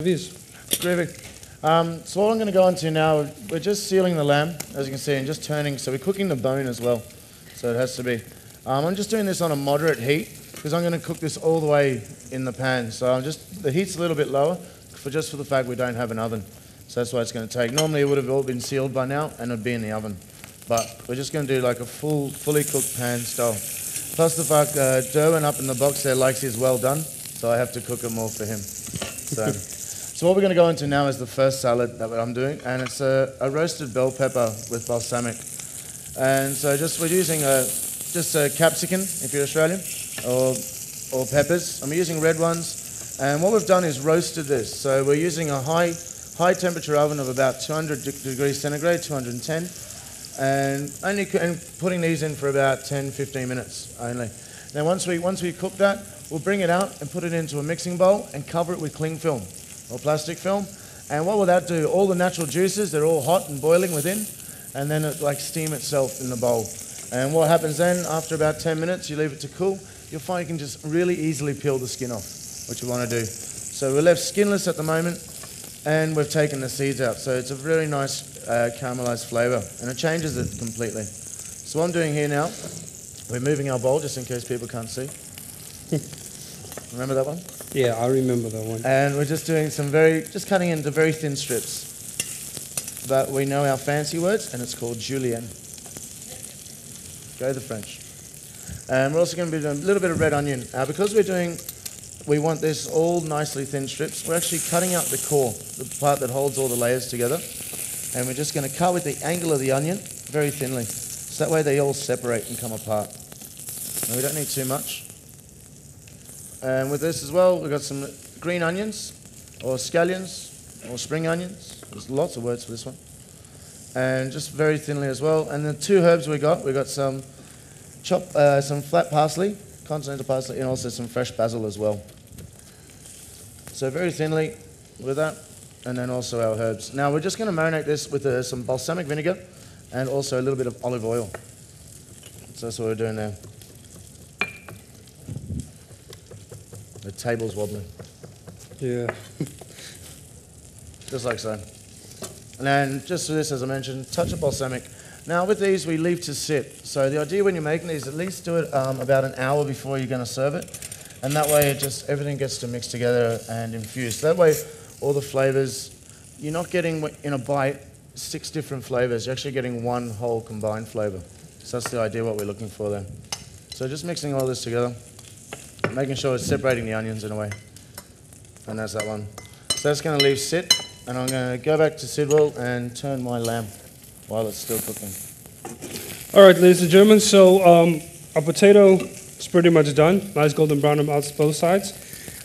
It is. Terrific. So what I'm going to go on to now, we're just sealing the lamb, as you can see, and just turning, so we're cooking the bone as well. So it has to be. I'm just doing this on a moderate heat, because I'm going to cook this all the way in the pan. So the heat's a little bit lower, just for the fact we don't have an oven. So that's why it's going to take. Normally it would have all been sealed by now, and it would be in the oven. But we're just going to do like a fully cooked pan style. Plus the fact Derwin up in the box there likes his well done, so I have to cook it more for him. So what we're going to go into now is the first salad that I'm doing, and it's a roasted bell pepper with balsamic. And so we're using just a capsicum, if you're Australian, or peppers. I'm using red ones. And what we've done is roasted this. So we're using a high temperature oven of about 200 degrees centigrade, 210, and putting these in for about 10-15 minutes only. Now once we cook that, we'll bring it out and put it into a mixing bowl and cover it with cling film or plastic film. And what will that do? All the natural juices, they're all hot and boiling within, and then it like steam itself in the bowl. And what happens then, after about 10 minutes, you leave it to cool, you'll find you can just really easily peel the skin off, which you want to do. So we're left skinless at the moment, and we've taken the seeds out. So it's a really nice caramelized flavor, and it changes it completely. So what I'm doing here now, we're moving our bowl just in case people can't see. Remember that one? Yeah, I remember that one. And we're just doing just cutting into very thin strips. But we know our fancy words, and it's called julienne. Go the French. And we're also going to be doing a little bit of red onion. Because we want this all nicely thin strips, we're actually cutting out the core, the part that holds all the layers together. And we're just going to cut with the angle of the onion very thinly. So that way they all separate and come apart. And we don't need too much. And with this as well, we've got some green onions, or scallions, or spring onions. There's lots of words for this one. And just very thinly as well. And the two herbs we got some some flat parsley, continental parsley, and also some fresh basil as well. So very thinly with that, and then also our herbs. Now we're just going to marinate this with some balsamic vinegar and also a little bit of olive oil. So that's what we're doing there. The table's wobbling. Yeah. Just like so. And then just for this, as I mentioned, touch of balsamic. Now with these, we leave to sit. So the idea when you're making these, at least do it about an hour before you're going to serve it. And that way, everything gets to mix together and infuse. That way, all the flavors, you're not getting, in a bite, 6 different flavors. You're actually getting one whole combined flavor. So that's the idea, what we're looking for there. So just mixing all this together, making sure it's separating the onions in a way. And that's that one. So that's going to leave sit. And I'm going to go back to Sidwell and turn my lamb while it's still cooking. All right, ladies and gentlemen, so our potato is pretty much done. Nice golden brown on both sides.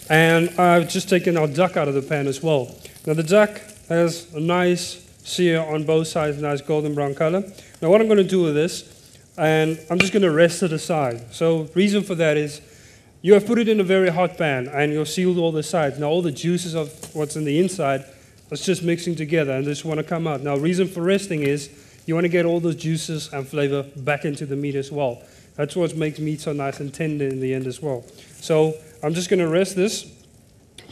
And I've just taken our duck out of the pan as well. Now the duck has a nice sear on both sides, nice golden brown color. Now what I'm going to do with this, and I'm just going to rest it aside. So reason for that is you have put it in a very hot pan and you've sealed all the sides. Now all the juices of what's in the inside, it's just mixing together and they just want to come out. Now, reason for resting is you want to get all those juices and flavor back into the meat as well. That's what makes meat so nice and tender in the end as well. So I'm just going to rest this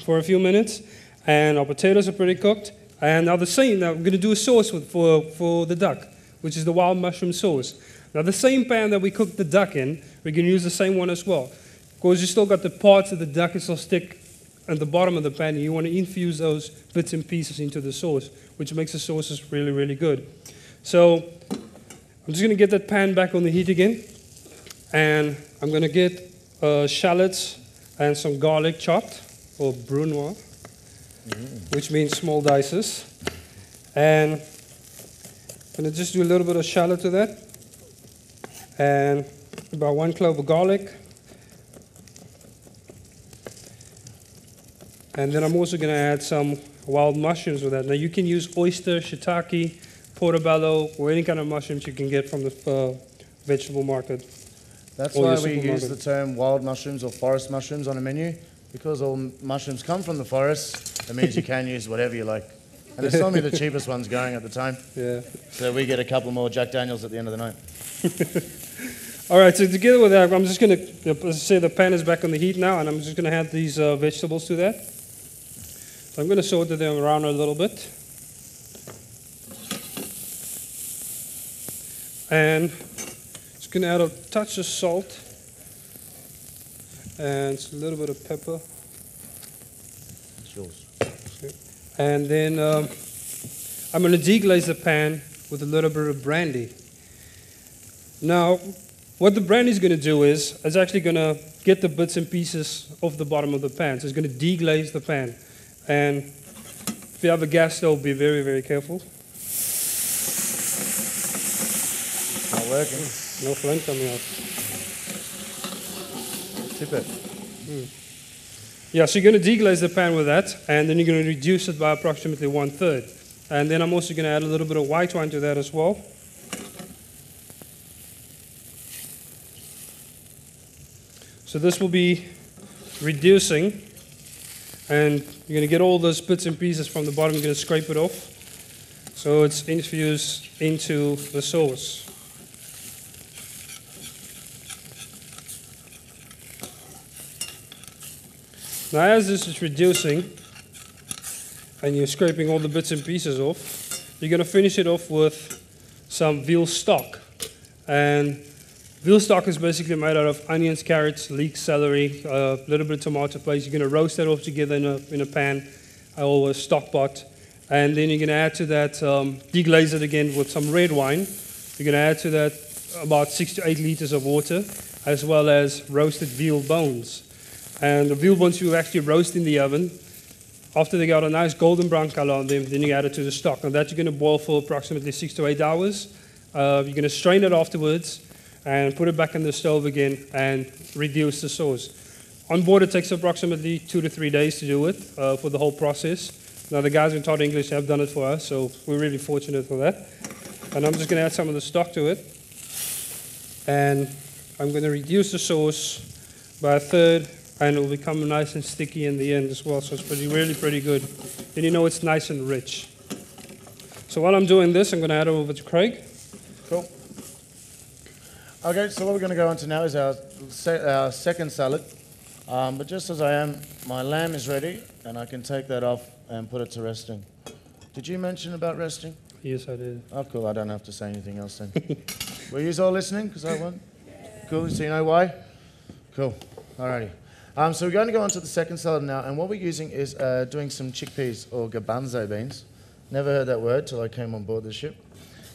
for a few minutes, and our potatoes are pretty cooked. And now now we're going to do a sauce for the duck, which is the wild mushroom sauce. Now the same pan that we cooked the duck in, we can use the same one as well. Of course, you still got the parts of the duck that still stick at the bottom of the pan, and you want to infuse those bits and pieces into the sauce, which makes the sauces really, really good. So I'm just going to get that pan back on the heat again, and I'm going to get shallots and some garlic chopped, or brunoise, which means small dices. And I'm going to just do a little bit of shallot to that, and about 1 clove of garlic. And then I'm also going to add some wild mushrooms with that. Now you can use oyster, shiitake, portobello, or any kind of mushrooms you can get from the vegetable market. That's why we use the term wild mushrooms or forest mushrooms on a menu, because all mushrooms come from the forest. It means you can use whatever you like. And it's normally the cheapest ones going at the time. Yeah. So we get a couple more Jack Daniels at the end of the night. All right, so together with that, I'm just going to, as I say, the pan is back on the heat now, and I'm just going to add these vegetables to that. So I'm going to sort them around a little bit. And just going to add a touch of salt and a little bit of pepper. It's yours. And then I'm going to deglaze the pan with a little bit of brandy. Now, what the brandy is going to do is it's actually going to get the bits and pieces off the bottom of the pan. So it's going to deglaze the pan. And if you have a gas stove, be very, very careful. Not working. No flame coming out. Tip it. Yeah, so you're going to deglaze the pan with that, and then you're going to reduce it by approximately 1/3. And then I'm also going to add a little bit of white wine to that as well. So this will be reducing, and you're going to get all those bits and pieces from the bottom. You're going to scrape it off, so it's infused into the sauce. Now as this is reducing, and you're scraping all the bits and pieces off, you're going to finish it off with some veal stock. And veal stock is basically made out of onions, carrots, leeks, celery, a little bit of tomato paste. You're going to roast that off together in a pan or a stock pot. And then you're going to add to that, deglaze it again with some red wine. You're going to add to that about 6 to 8 liters of water, as well as roasted veal bones. And the veal bones you actually roast in the oven. After they got a nice golden brown color on them, then you add it to the stock. Now that you're going to boil for approximately 6 to 8 hours. You're going to strain it afterwards and put it back in the stove again and reduce the sauce. On board, it takes approximately 2 to 3 days to do it for the whole process. Now the guys in Todd English have done it for us, so we're really fortunate for that. And I'm just going to add some of the stock to it. And I'm going to reduce the sauce by 1/3. And it will become nice and sticky in the end as well, so it's really pretty good. Then you know it's nice and rich. So while I'm doing this, I'm going to add it over to Craig. Cool. Okay, so what we're going to go on to now is our second salad. But just as I am, my lamb is ready, and I can take that off and put it to resting. Did you mention about resting? Yes, I did. Oh, cool. I don't have to say anything else then. Were you all listening? Because I won. Cool. So you know why? Cool. Alrighty. So we're going to go on to the second salad now, and what we're using is doing some chickpeas or garbanzo beans. Never heard that word till I came on board the ship,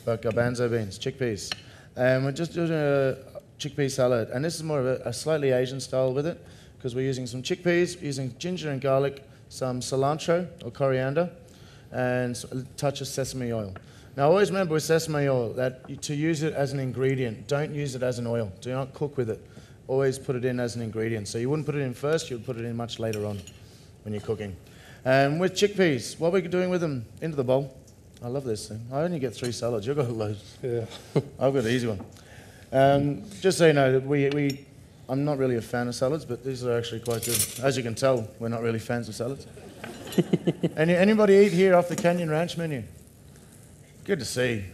but garbanzo beans, chickpeas. And we're just doing a chickpea salad, and this is more of a slightly Asian style with it, because we're using some chickpeas, we're using ginger and garlic, some cilantro or coriander, and a touch of sesame oil. Now always remember with sesame oil that to use it as an ingredient, don't use it as an oil. Do not cook with it. Always put it in as an ingredient. So you wouldn't put it in first, you would put it in much later on when you're cooking. And with chickpeas, what we're doing with them, into the bowl. I love this thing. I only get 3 salads. You've got loads. Yeah. I've got the easy one. Just so you know, I'm not really a fan of salads, but these are actually quite good. As you can tell, we're not really fans of salads. Anybody eat here off the Canyon Ranch menu? Good to see.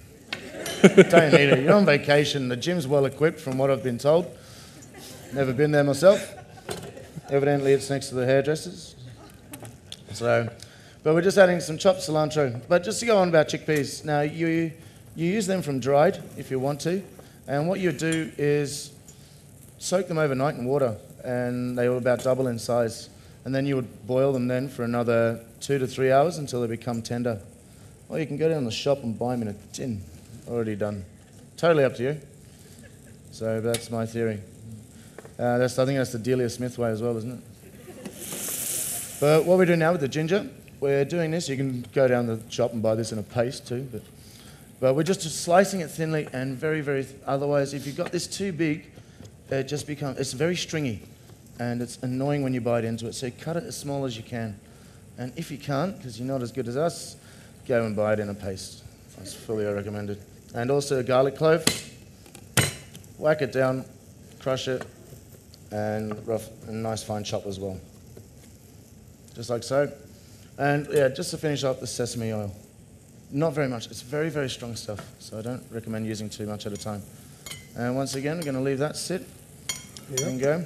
Don't need it. You're on vacation. The gym's well equipped from what I've been told. Never been there myself. Evidently it's next to the hairdressers. So, but we're just adding some chopped cilantro. But just to go on about chickpeas, now you use them from dried if you want to. And what you do is soak them overnight in water, and they will about double in size. And then you would boil them then for another 2 to 3 hours until they become tender. Or you can go down the shop and buy them in a tin, already done. Totally up to you. So that's my theory. I think that's the Delia Smith way as well, isn't it? But what we're doing now with the ginger, we're doing this. You can go down the shop and buy this in a paste too. But we're just slicing it thinly and very, otherwise if you've got this too big, it's very stringy. And it's annoying when you bite into it. So you cut it as small as you can. And if you can't, because you're not as good as us, go and buy it in a paste. That's fully recommended. And also a garlic clove. Whack it down, crush it, and nice fine chop as well. Just like so. And yeah, just to finish up the sesame oil. Not very much. It's very strong stuff, so I don't recommend using too much at a time. And once again, we're going to leave that sit. Yeah. And go.